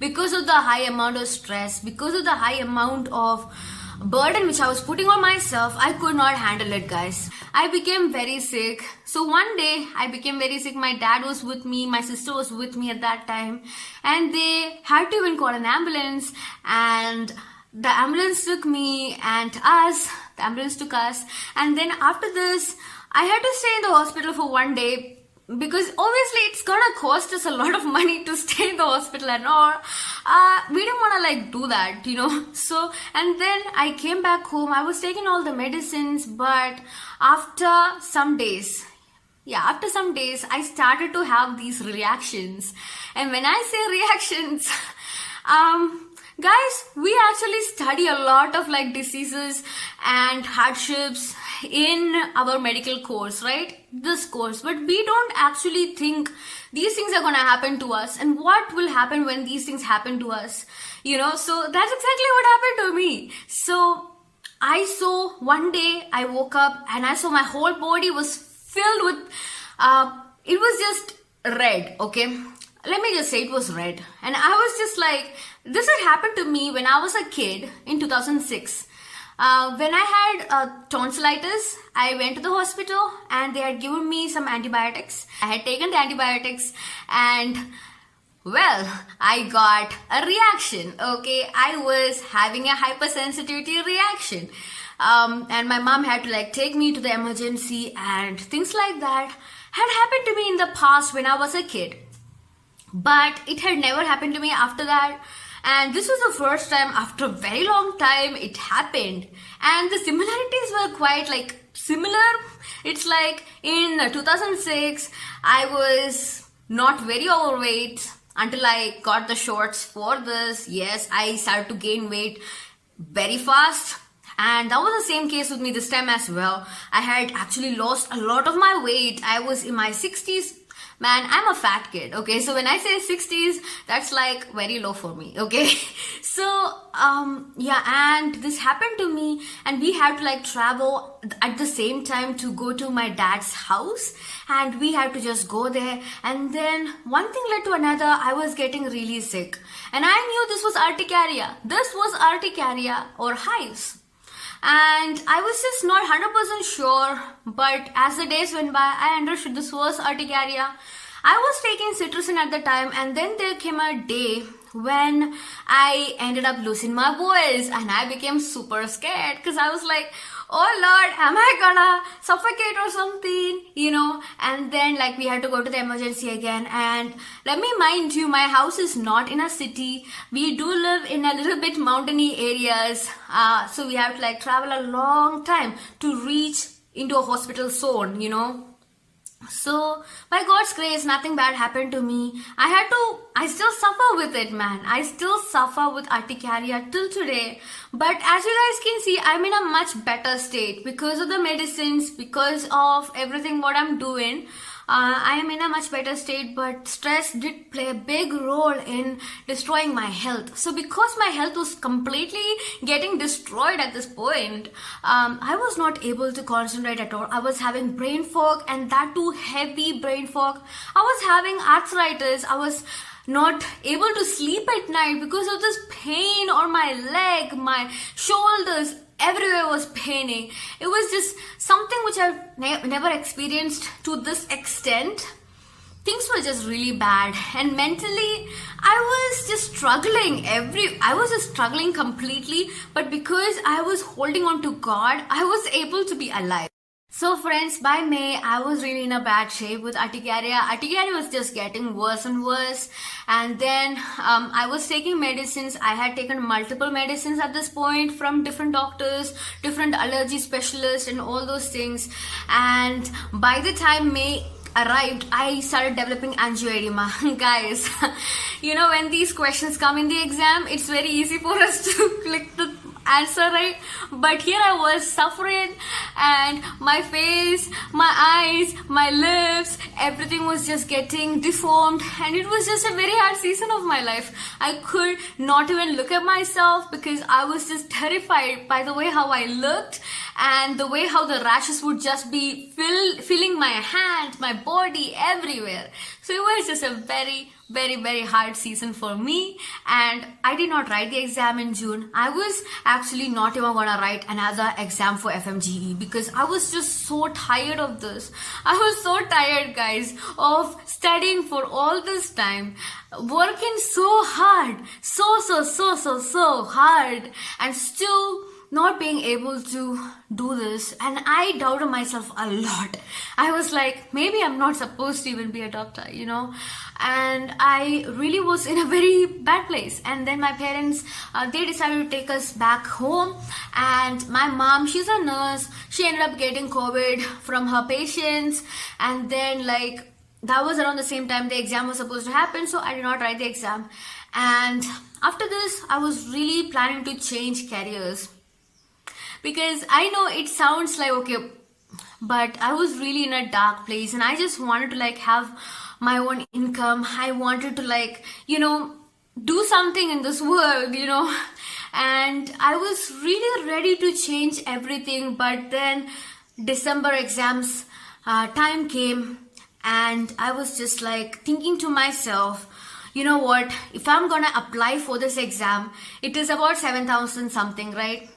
because of the high amount of stress, because of the high amount of burden which I was putting on myself, I could not handle it, guys. I became very sick. So one day I became very sick. My dad was with me, my sister was with me at that time, and they had to even call an ambulance, and the ambulance took me and us. The ambulance took us, and then after this I had to stay in the hospital for one day, because obviously it's gonna cost us a lot of money to stay in the hospital and all. We didn't want to like do that, so, and then I came back home. I was taking all the medicines, but after some days I started to have these reactions. And when I say reactions, guys, we actually study a lot of like diseases and hardships in our medical course, right? This course, but we don't actually think these things are going to happen to us and what will happen when these things happen to us, so that's exactly what happened to me. So I saw one day I woke up and I saw my whole body was filled with it was just red. Okay, let me just say it was red, and I was just like, this had happened to me when I was a kid in 2006. When I had tonsillitis, I went to the hospital and they had given me some antibiotics. I had taken the antibiotics and, well, I got a reaction. Okay, I was having a hypersensitivity reaction. And my mom had to like take me to the emergency, and things like that had happened to me in the past when I was a kid. But it had never happened to me after that. And this was the first time after a very long time it happened. And the similarities were quite like similar. It's like in 2006, I was not very overweight until I got the shots for this. Yes, I started to gain weight very fast. And that was the same case with me this time as well. I had actually lost a lot of my weight. I was in my 60s. Man, I'm a fat kid, okay? So when I say 60s, that's like very low for me, okay? So, yeah, and this happened to me, and we had to like travel at the same time to go to my dad's house, and we had to just go there. And then one thing led to another. I was getting really sick, and I knew this was urticaria. This was urticaria or hives. And I was just not 100% sure, but as the days went by, I understood this was urticaria. I was taking cetirizine at the time, and then there came a day when I ended up losing my voice, and I became super scared because I was like, oh Lord, am I gonna suffocate or something, and then like we had to go to the emergency again. And let me mind you, my house is not in a city. We do live in a little bit mountainy areas, so we have to like travel a long time to reach into a hospital zone, So by God's grace, nothing bad happened to me. I still suffer with it, man. I still suffer with urticaria till today. But as you guys can see, I'm in a much better state because of the medicines, because of everything what I'm doing. I am in a much better state, but stress did play a big role in destroying my health. So because my health was completely getting destroyed at this point, I was not able to concentrate at all. I was having brain fog, and that too heavy brain fog. I was having arthritis. I was not able to sleep at night because of this pain on my leg, my shoulders. Everywhere was paining. It was just something which I've never experienced to this extent. Things were just really bad, and mentally I was just struggling. I was just struggling completely, but because I was holding on to God, I was able to be alive. So friends, by May, I was really in a bad shape with urticaria. Urticaria was just getting worse and worse. And then I was taking medicines. I had taken multiple medicines at this point from different doctors, different allergy specialists and all those things. And by the time May arrived, I started developing angioedema. Guys, when these questions come in the exam, it's very easy for us to click the answer right, but here I was suffering, and my face, my eyes, my lips, everything was just getting deformed, and it was just a very hard season of my life. I could not even look at myself because I was just terrified by the way how I looked, and the way how the rashes would just be filling my hand, my body, everywhere. So it was just a very, very, very hard season for me, and I did not write the exam in June. I was actually not even gonna write another exam for FMGE because I was just so tired of this. I was so tired, guys, of studying for all this time, working so hard, so hard, and still not being able to do this. And I doubted myself a lot. I was like, maybe I'm not supposed to even be a doctor, and I really was in a very bad place. And then my parents, they decided to take us back home, and my mom, she's a nurse, she ended up getting COVID from her patients, and then that was around the same time the exam was supposed to happen, so I did not write the exam. And after this, I was really planning to change careers, because I know it sounds like okay, but I was really in a dark place, and I just wanted to have my own income. I wanted to do something in this world, and I was really ready to change everything. But then December exams time came, and I was just thinking to myself, you know what, if I'm gonna apply for this exam, it is about 7,000 something, right?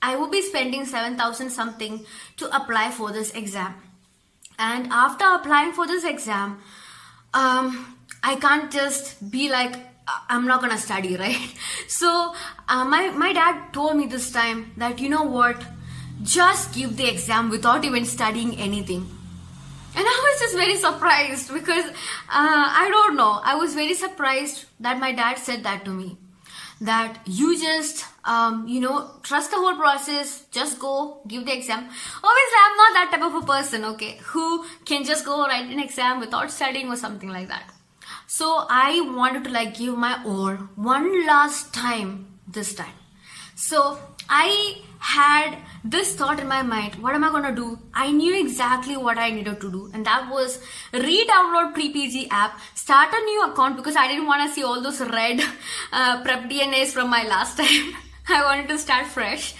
I will be spending 7,000 something to apply for this exam. And after applying for this exam, I can't just be I'm not gonna study, right? So my dad told me this time that, you know what, just give the exam without even studying anything. And I was just very surprised because I don't know, I was very surprised that my dad said that to me, that you just trust the whole process, just go give the exam. Obviously I'm not that type of a person, okay, who can just go write an exam without studying or something like that. So I wanted to give my all one last time this time. So I had this thought in my mind, what am I gonna do? I knew exactly what I needed to do, and that was re-download Pre-PG app, start a new account, because I didn't want to see all those red prep DNAs from my last time. I wanted to start fresh.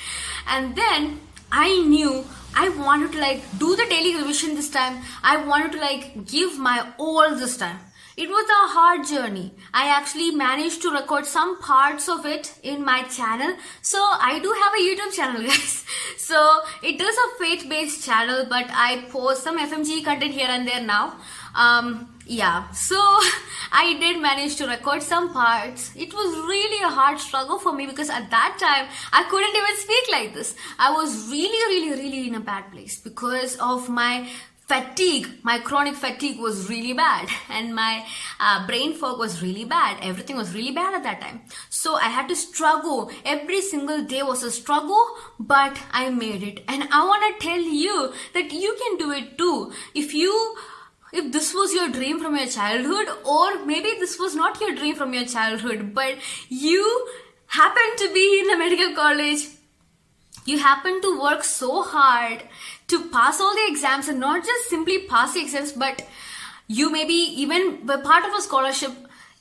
And then I knew I wanted to do the daily revision this time. I wanted to give my all this time. It was a hard journey. I actually managed to record some parts of it in my channel. So I do have a YouTube channel, guys. So it is a faith-based channel, but I post some FMGE content here and there now. Yeah, so I did manage to record some parts. It was really a hard struggle for me because at that time I couldn't even speak like this. I was really in a bad place because of my fatigue. My chronic fatigue was really bad, and my brain fog was really bad. Everything was really bad at that time. So I had to struggle. Every single day was a struggle, but I made it. And I want to tell you that you can do it too. If this was your dream from your childhood, or maybe this was not your dream from your childhood, but you happen to be in a medical college, you happen to work so hard to pass all the exams, and not just simply pass the exams, but you maybe even were part of a scholarship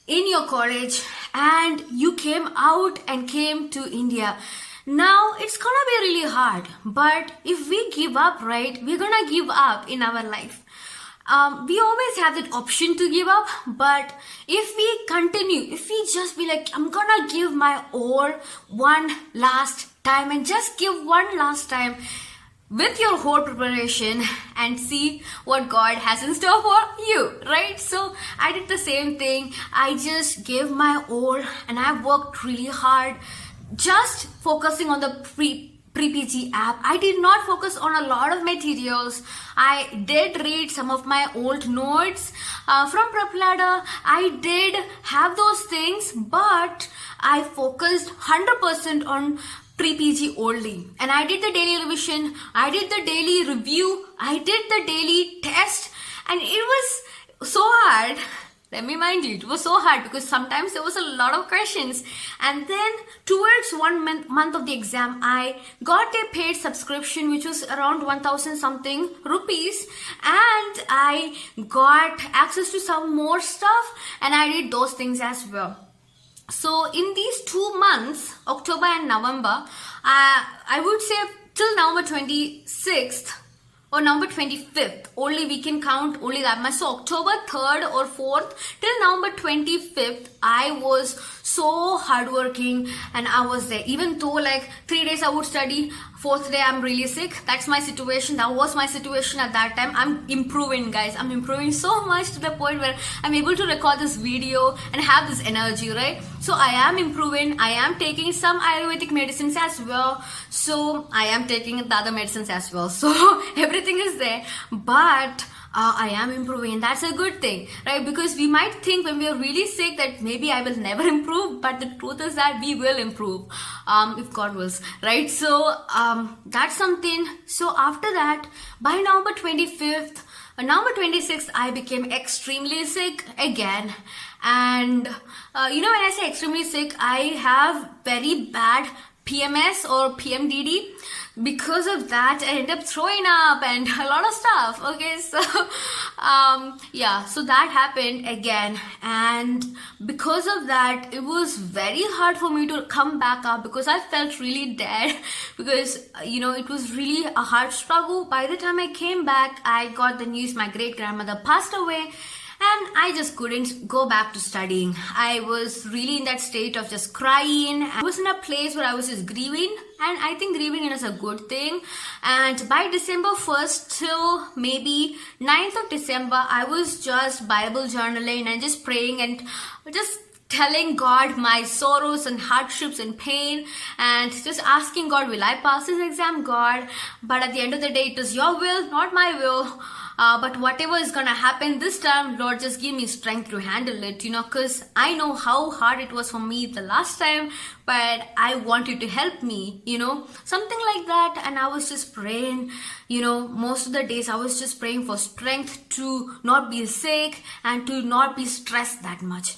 in your college, and you came out and came to India. Now it's gonna be really hard, but if we give up, right, we're gonna give up in our life. We always have that option to give up, but if we continue, if we just be I'm gonna give my all one last time, and just give one last time with your whole preparation, and see what God has in store for you, right? So I did the same thing. I just gave my all, and I worked really hard, just focusing on the Pre-PG app. I did not focus on a lot of materials. I did read some of my old notes from PrepLadder. I did have those things, but I focused 100% on Pre-PG only. And I did the daily revision, I did the daily review, I did the daily test, and it was so hard. Let me mind you, it was so hard because sometimes there was a lot of questions. And then towards 1 month of the exam, I got a paid subscription which was around 1,000 something rupees, and I got access to some more stuff, and I did those things as well. So in these 2 months, October and November, I would say till November 26th or November 25th, only we can count only that much. So October 3rd or 4th till November 25th, I was so hardworking and I was there. Even though like 3 days I would study, 4th day I'm really sick. That's my situation. That was my situation at that time. I'm improving, guys. I'm improving so much to the point where I'm able to record this video and have this energy, right? So I am improving. I am taking some Ayurvedic medicines as well. So I am taking the other medicines as well. So everything is there. But I am improving, and that's a good thing, right? Because we might think when we are really sick that maybe I will never improve, but the truth is that we will improve, if God wills, right? So that's something. So after that, by November 25th, November 26th, I became extremely sick again. And when I say extremely sick, I have very bad PMS or PMDD. Because of that, I ended up throwing up and a lot of stuff. Okay, so so that happened again, and because of that, it was very hard for me to come back up because I felt really dead. Because it was really a hard struggle. By the time I came back, I got the news my great grandmother passed away. And I just couldn't go back to studying. I was really in that state of just crying. I was in a place where I was just grieving. And I think grieving is a good thing. And by December 1st till maybe 9th of December, I was just Bible journaling and just praying and just telling God my sorrows and hardships and pain, and just asking God, will I pass this exam, God? But at the end of the day, it is your will, not my will. But whatever is gonna happen this time, Lord, just give me strength to handle it, because I know how hard it was for me the last time, but I want you to help me, something like that. And I was just praying, most of the days I was just praying for strength to not be sick and to not be stressed that much.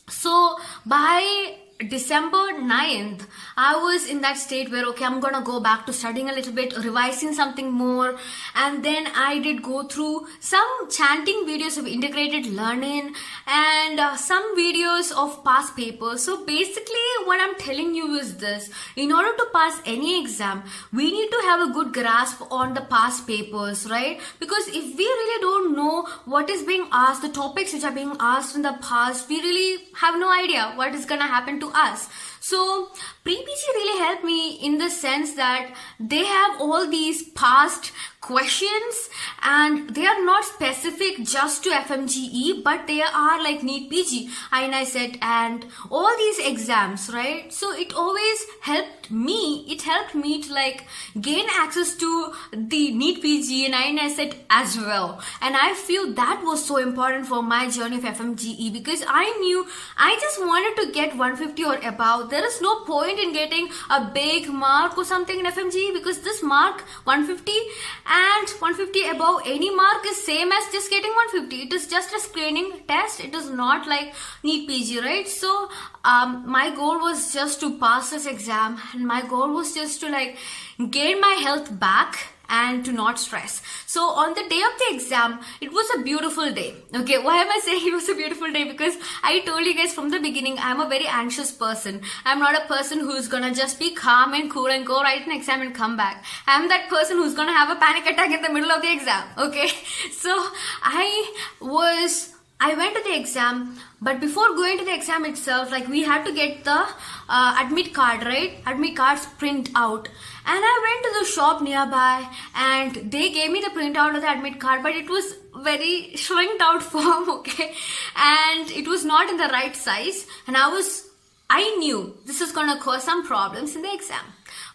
So by December 9th, I was in that state where, okay, I'm gonna go back to studying a little bit, revising something more. And then I did go through some chanting videos of integrated learning and some videos of past papers. So basically what I'm telling you is this: in order to pass any exam, we need to have a good grasp on the past papers, right? Because if we really don't know what is being asked, the topics which are being asked in the past, we really have no idea what is gonna happen to us. So Pre-PG really helped me in the sense that they have all these past questions and they are not specific just to FMGE, but they are like NEET PG, INICET and all these exams, right? So it always helped me. It helped me to like gain access to the NEET PG and INICET as well. And I feel that was so important for my journey of FMGE because I knew I just wanted to get 150 or above. There is no point in getting a big mark or something in FMGE because this mark 150 and 150 above, any mark is same as just getting 150. It is just a screening test. It is not like NEET PG, right? So my goal was just to pass this exam and my goal was just to like gain my health back and to not stress. So on the day of the exam, it was a beautiful day. Okay, why am I saying it was a beautiful day? Because I told you guys from the beginning, I'm a very anxious person. I'm not a person who's gonna just be calm and cool and go write an exam and come back. I'm that person who's gonna have a panic attack in the middle of the exam. Okay, so I went to the exam, but before going to the exam itself, like we had to get the admit card, right? Admit cards print out. And I went to the shop nearby and they gave me the printout of the admit card, but it was very shrinked out form, okay? And it was not in the right size. And I knew this is gonna cause some problems in the exam.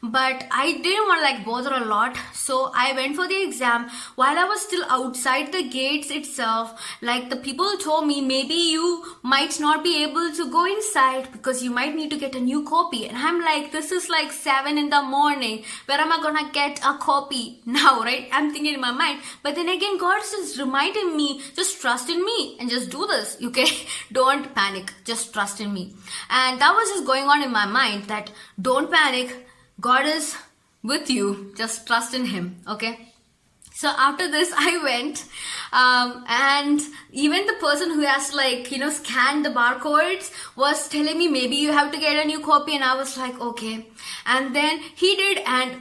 But I didn't want to like bother a lot, so I went for the exam. While I was still outside the gates itself, like the people told me maybe you might not be able to go inside because you might need to get a new copy. And I'm like, this is like 7 in the morning. Where am I gonna get a copy now, right? I'm thinking in my mind. But then again, God is just reminding me, just trust in me and just do this, okay? Don't panic, just trust in me. And that was just going on in my mind that don't panic. God is with you. Just trust in Him. Okay. So after this, I went and even the person who has like, scanned the barcodes was telling me maybe you have to get a new copy. And I was like, okay. And then he did, and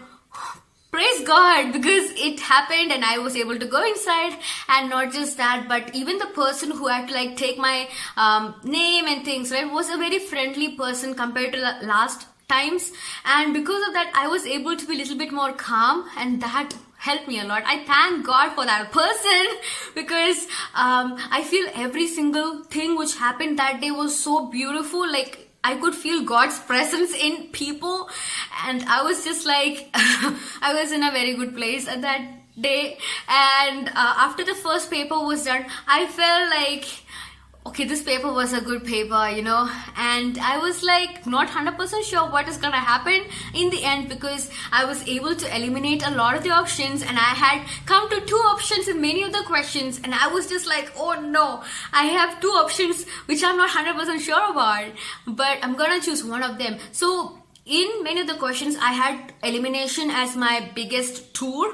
God, because it happened and I was able to go inside. And not just that, but even the person who had to like take my name and things, right, was a very friendly person compared to the last times. And because of that, I was able to be a little bit more calm, and that helped me a lot. I thank God for that person because I feel every single thing which happened that day was so beautiful. Like, I could feel God's presence in people, and I was just like, I was in a very good place at that day. And after the first paper was done, I felt like, okay, this paper was a good paper, you know, and I was like not 100% sure what is gonna happen in the end, because I was able to eliminate a lot of the options and I had come to 2 options in many of the questions, and I was just like, oh no, I have 2 options which I'm not 100% sure about, but I'm gonna choose one of them. So in many of the questions, I had elimination as my biggest tool,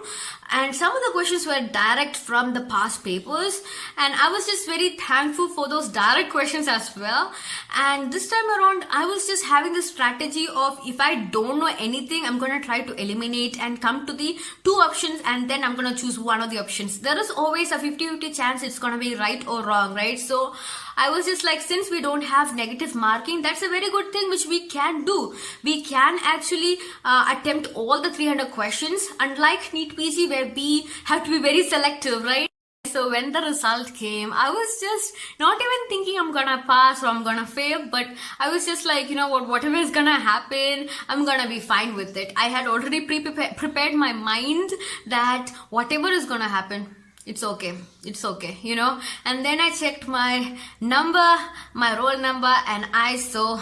and some of the questions were direct from the past papers, and I was just very thankful for those direct questions as well. And this time around, I was just having this strategy of, if I don't know anything, I'm gonna try to eliminate and come to the 2 options, and then I'm gonna choose one of the options. There is always a 50-50 chance it's gonna be right or wrong, right? So I was just like, since we don't have negative marking, that's a very good thing which we can do. We can actually attempt all the 300 questions, unlike NEET PG where we have to be very selective, right? So when the result came, I was just not even thinking I'm gonna pass or I'm gonna fail, but I was just like, you know what, whatever is gonna happen, I'm gonna be fine with it. I had already prepared my mind that whatever is gonna happen, it's okay, you know. And then I checked my number, my roll number, and I saw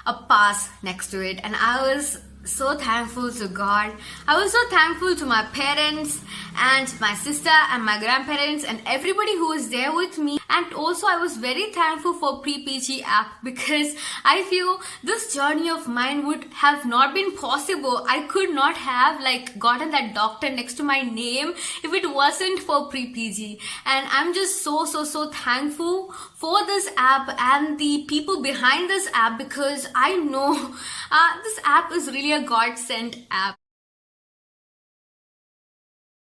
a pass next to it, and I was so thankful to God. I was so thankful to my parents and my sister and my grandparents and everybody who was there with me. And also I was very thankful for Pre-PG app, because I feel this journey of mine would have not been possible. I could not have like gotten that doctor next to my name if it wasn't for Pre-PG. And I'm just so thankful for this app and the people behind this app, because I know this app is really a God-sent app.